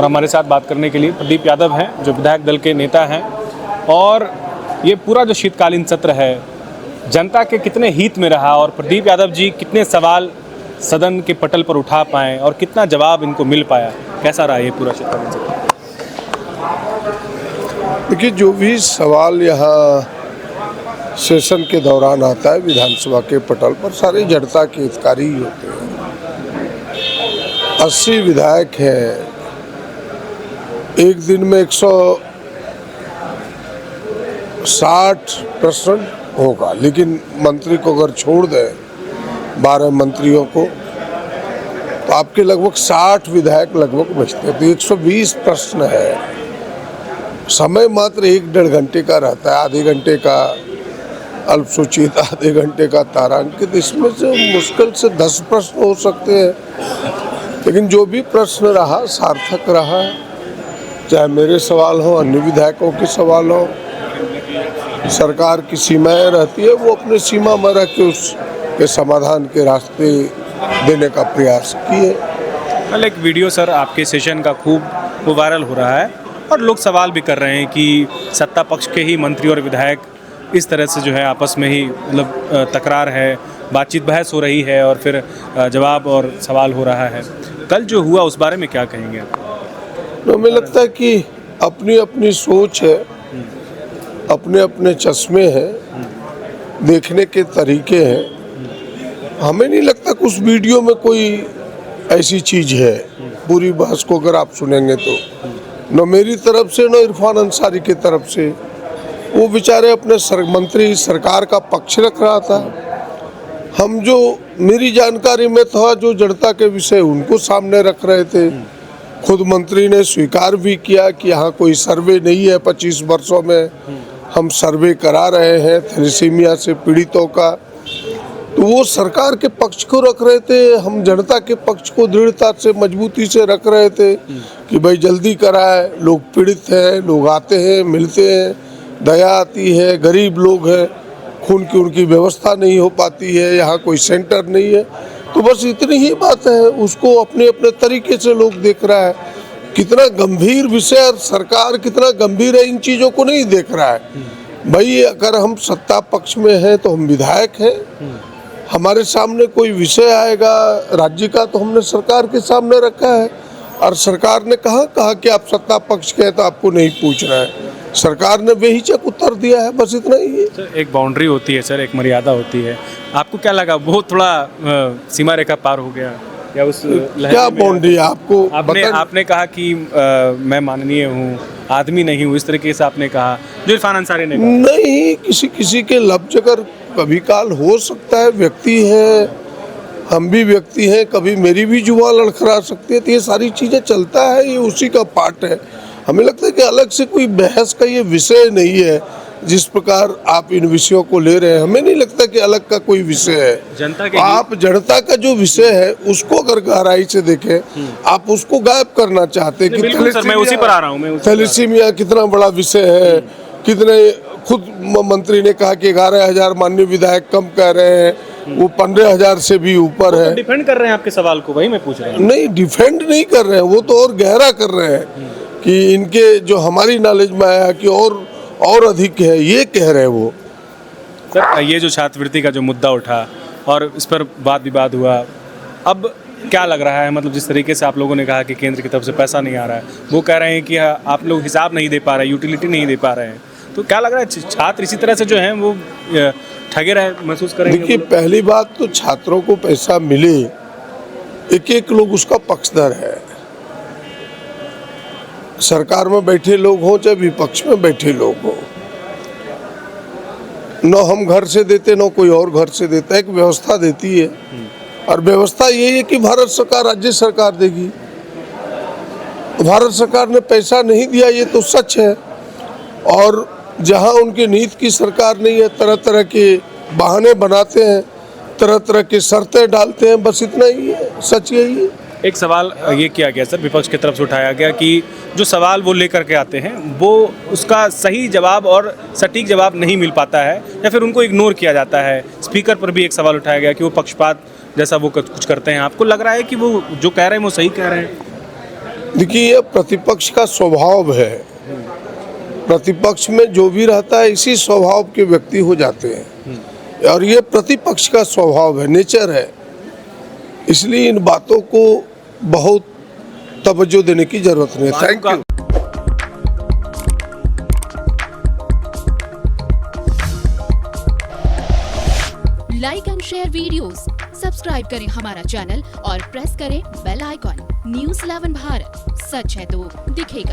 और हमारे साथ बात करने के लिए प्रदीप यादव हैं, जो विधायक दल के नेता हैं। और ये पूरा जो शीतकालीन सत्र है जनता के कितने हित में रहा और प्रदीप यादव जी कितने सवाल सदन के पटल पर उठा पाए और कितना जवाब इनको मिल पाया, कैसा रहा ये पूरा शीतकालीन सत्र? देखिए, जो भी सवाल यहाँ सेशन के दौरान आता है विधानसभा के पटल पर, सारे जनता के हितकारी ही होते हैं। 80 विधायक हैं, एक दिन में 160 प्रश्न होगा, लेकिन मंत्री को अगर छोड़ दें 12 मंत्रियों को तो आपके लगभग 60 विधायक लगभग बचते हैं। तो 120 प्रश्न है। समय मात्र 1-1.5 घंटे का रहता है, आधे घंटे का अल्पसूचित, आधे घंटे का तारांकित। इसमें से मुश्किल से 10 प्रश्न हो सकते हैं, लेकिन जो भी प्रश्न रहा सार्थक रहा, चाहे मेरे सवाल हो, अन्य विधायकों के सवाल हो। सरकार की सीमाएं रहती है, वो अपने सीमा में रह के उसके समाधान के रास्ते देने का प्रयास किए। कल एक वीडियो सर आपके सेशन का खूब वो वायरल हो रहा है और लोग सवाल भी कर रहे हैं कि सत्ता पक्ष के ही मंत्री और विधायक इस तरह से जो है आपस में ही मतलब तकरार है, बातचीत बहस हो रही है और फिर जवाब और सवाल हो रहा है। कल जो हुआ उस बारे में क्या कहेंगे? तो हमें लगता है कि अपनी अपनी सोच है, अपने अपने चश्मे हैं, देखने के तरीके हैं। हमें नहीं लगता कि उस वीडियो में कोई ऐसी चीज़ है। पूरी बहस को अगर आप सुनेंगे तो न मेरी तरफ से न इरफान अंसारी की तरफ से, वो बेचारे अपने मंत्री सरकार का पक्ष रख रहा था। हम जो मेरी जानकारी में था, जो जनता के विषय उनको सामने रख रहे थे। खुद मंत्री ने स्वीकार भी किया कि यहाँ कोई सर्वे नहीं है, 25 वर्षों में हम सर्वे करा रहे हैं थैलेसीमिया से पीड़ितों का। तो वो सरकार के पक्ष को रख रहे थे, हम जनता के पक्ष को दृढ़ता से मजबूती से रख रहे थे कि भाई जल्दी कराए, लोग पीड़ित हैं, लोग आते हैं, मिलते हैं, दया आती है, गरीब लोग हैं, खून की उनकी व्यवस्था नहीं हो पाती है, यहाँ कोई सेंटर नहीं है। तो बस इतनी ही बात है, उसको अपने अपने तरीके से लोग देख रहा है। कितना गंभीर विषय, सरकार कितना गंभीर है इन चीज़ों को नहीं देख रहा है। भाई अगर हम सत्ता पक्ष में हैं तो हम विधायक हैं, हमारे सामने कोई विषय आएगा राज्य का तो हमने सरकार के सामने रखा है, और सरकार ने कहा कि आप सत्ता पक्ष के हैं तो आपको नहीं पूछना है। सरकार ने बेहिचक उत्तर दिया है, बस इतना ही है। सर एक बाउंड्री होती है सर, एक मर्यादा होती है, आपको क्या लगा वो थोड़ा सीमा रेखा पार हो गया या उस क्या बाउंड्री? आपको आपने कहा कि मैं माननीय हूँ, आदमी नहीं हूँ, इस तरीके से आपने कहा, जो इरफान अंसारी ने कहा। नहीं, किसी के लफ्ज अगर कभी काल हो सकता है, व्यक्ति है, हम भी व्यक्ति हैं, कभी मेरी भी जुबान लड़खड़ा सकती है, तो ये सारी चीज़ें चलता है, ये उसी का पार्ट है। हमें लगता है कि अलग से कोई बहस का ये विषय नहीं है। जिस प्रकार आप इन विषयों को ले रहे हैं, हमें नहीं लगता कि अलग का कोई विषय है। आप जनता का जो विषय है उसको अगर गहराई से देखें, आप उसको गायब करना चाहते हैं कि मैं उसी पर आ रहा हूं। थैलेसीमिया कितना बड़ा विषय है, कितने खुद मंत्री ने कहा कि 11,000 माननीय विधायक कम कह रहे हैं, वो 15,000 से भी ऊपर है। डिफेंड कर रहे हैं आपके सवाल को, वही मैं पूछ रहा हूँ। नहीं, डिफेंड नहीं कर रहे हैं, वो तो और गहरा कर रहे हैं कि इनके जो हमारी नॉलेज में आया कि और अधिक है, ये कह रहे हैं वो। सर ये जो छात्रवृत्ति का जो मुद्दा उठा और इस पर वाद विवाद हुआ, अब क्या लग रहा है? मतलब जिस तरीके से आप लोगों ने कहा कि केंद्र की तरफ से पैसा नहीं आ रहा है, वो कह रहे हैं कि आप लोग हिसाब नहीं दे पा रहे, यूटिलिटी नहीं दे पा रहे हैं, तो क्या लग रहा है छात्र इसी तरह से जो हैं वो ठगे रहे महसूस करेंगे? देखिए, पहली बात तो छात्रों को पैसा मिले, एक लोग उसका पक्षधर है। सरकार में बैठे लोग हों चाहे विपक्ष में बैठे लोग हों, न हम घर से देते न कोई और घर से देता है, एक व्यवस्था देती है, और व्यवस्था यही है कि भारत सरकार राज्य सरकार देगी। भारत सरकार ने पैसा नहीं दिया, ये तो सच है, और जहां उनकी नीति की सरकार नहीं है, तरह तरह के बहाने बनाते हैं, तरह तरह की शर्तें डालते हैं, बस इतना ही है, सच यही है। एक सवाल ये किया गया सर, विपक्ष की तरफ से उठाया गया कि जो सवाल वो लेकर के आते हैं वो उसका सही जवाब और सटीक जवाब नहीं मिल पाता है या फिर उनको इग्नोर किया जाता है। स्पीकर पर भी एक सवाल उठाया गया कि वो पक्षपात जैसा वो कुछ करते हैं। आपको लग रहा है कि वो जो कह रहे हैं वो सही कह रहे हैं? देखिए, ये प्रतिपक्ष का स्वभाव है। प्रतिपक्ष में जो भी रहता है इसी स्वभाव के व्यक्ति हो जाते हैं, और ये प्रतिपक्ष का स्वभाव है, नेचर है। इसलिए इन बातों को बहुत तवज्जो देने की जरूरत नहीं है। Thank you. Like and share videos, subscribe करें हमारा चैनल और प्रेस करें बेल आइकॉन। न्यूज़ 11 भारत, सच है तो दिखेगा।